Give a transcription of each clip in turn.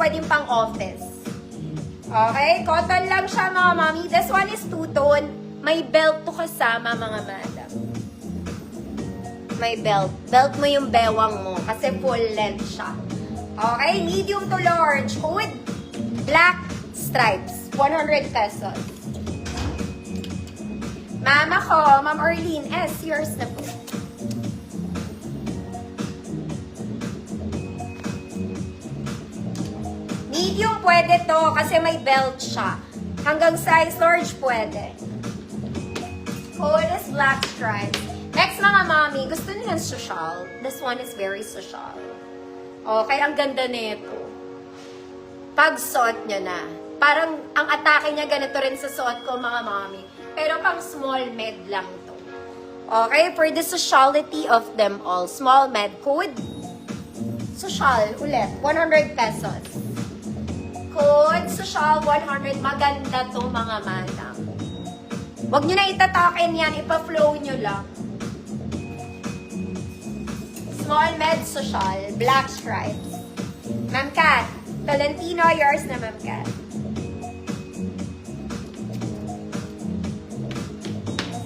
pwedeng pang office. Okay, cotton lang siya mga mami. This one is two-tone. May belt to kasama mga madam. May belt. Belt mo yung bewang mo kasi full length siya. Okay, medium to large. Hood, black stripes. 100 pesos. Mama ko, Ma'am Arlene S. Yours na po. Medium pwede to kasi may belt siya. Hanggang size large pwede. Hood is black stripes. Next mga mami, gusto niyo yung social? This one is very social. Okay, ang ganda nito. Pag suot nyo na. Parang ang atake niya ganito rin sa suot ko mga mami. Pero pang small med lang to. Okay, for the sociality of them all. Small med code. Social, ulit. 100 pesos. Code, social, 100. Maganda to mga madam. Huwag nyo na itatakin yan. Ipa-flow nyo lang. Small med social. Black stripes. Ma'am Kat. Tolentino, yours na Ma'am Kat.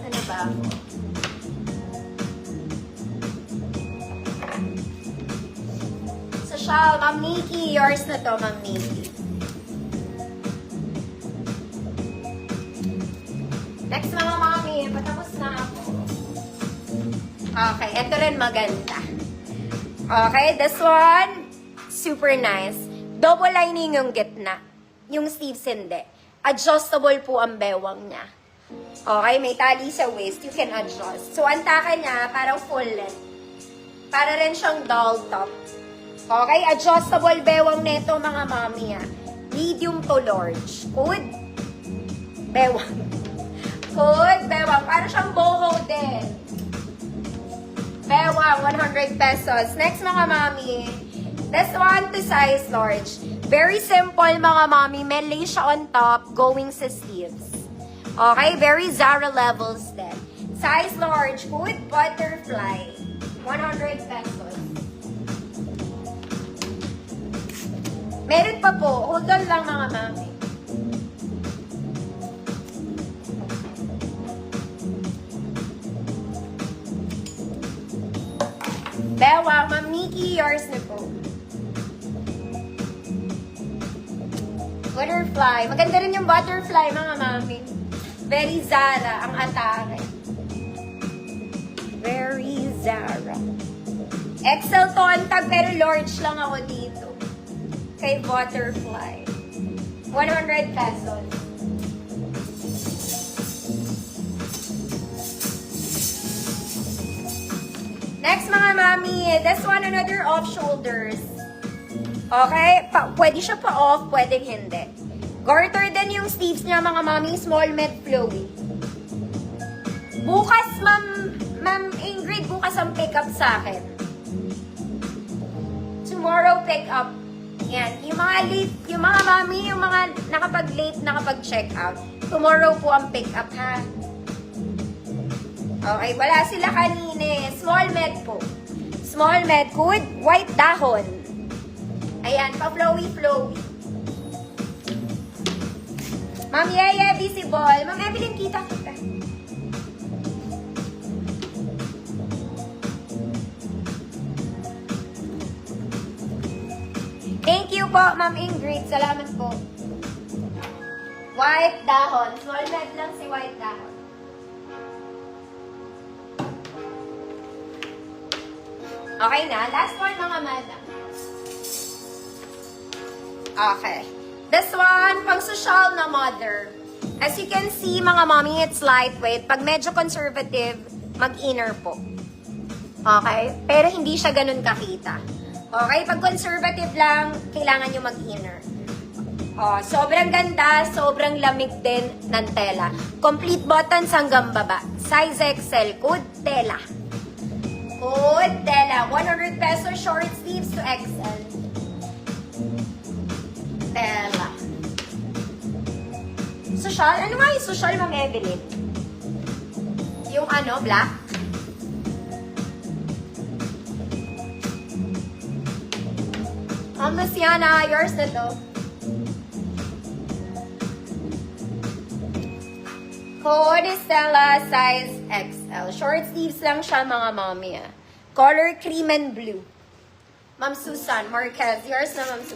Ano ba? Social, Ma'am Nikki. Yours na to, Ma'am Nikki. Next mga mami, patapos na ako. Okay, ito rin maganda. Okay, this one, super nice. Double lining yung gitna. Yung sleeves hindi. Adjustable po ang bewang niya. Okay, may tali sa waist. You can adjust. So, ang taka niya, parang full length. Para rin siyang doll top. Okay, adjustable bewang neto mga mami. Medium to large. Good. Bewang. Good, bewang. Para siyang boho din. Bewang, 100 pesos. Next mga mami. This one to size large. Very simple mga mami. May lace siya on top going sa sleeves. Okay, very Zara levels din. Size large. Good, butterfly. 100 pesos. Meron pa po. Hold on lang mga mami. Bewang, Ma'am Nikki, yours na po. Butterfly. Maganda rin yung butterfly, mga mami. Very Zara ang atake. Very Zara. XL to ang tag, pero large lang ako dito. Kay butterfly. 100 pesos. Next mga mami, this one another off shoulders. Okay? Pwede siya pa off, pwedeng hindi. Garter din yung sleeves niya mga mami, small med flowy. Bukas, Ma'am Ingrid, bukas ang pick up sa akin. Tomorrow pick up. Yan. Yung mga late, yung mga mami, yung mga nakapag-late, nakapag-check out. Tomorrow po ang pick up, ha? Okay, wala sila kanina. Small med po. Small med, good. White dahon. Ayan, pa-flowy-flowy. Ma'am Yeye, visible. Ma'am Evelyn, kita. Thank you po, Ma'am Ingrid. Salamat po. White dahon. Small med lang si white dahon. Okay na. Last one, mga madam. Okay. This one, pang social na mother. As you can see, mga mommy, it's lightweight. Pag medyo conservative, mag-inner po. Okay? Pero hindi siya ganun kakita. Okay? Pag conservative lang, kailangan nyo mag-inner. Oh, sobrang ganda, sobrang lamig din ng tela. Complete buttons hanggang baba. Size XL, good tela. Good tela. 100 pesos short sleeves to XL. Tela. Social? Ano nga yung social, Ma'am Evelyn? Yung ano, black? Ma'am Luciana, yours na to. Code Stella, size XL. Short sleeves lang siya, mga mommy. Color cream and blue. Ma'am Susan Marquez, yours na, Ma'am Susan.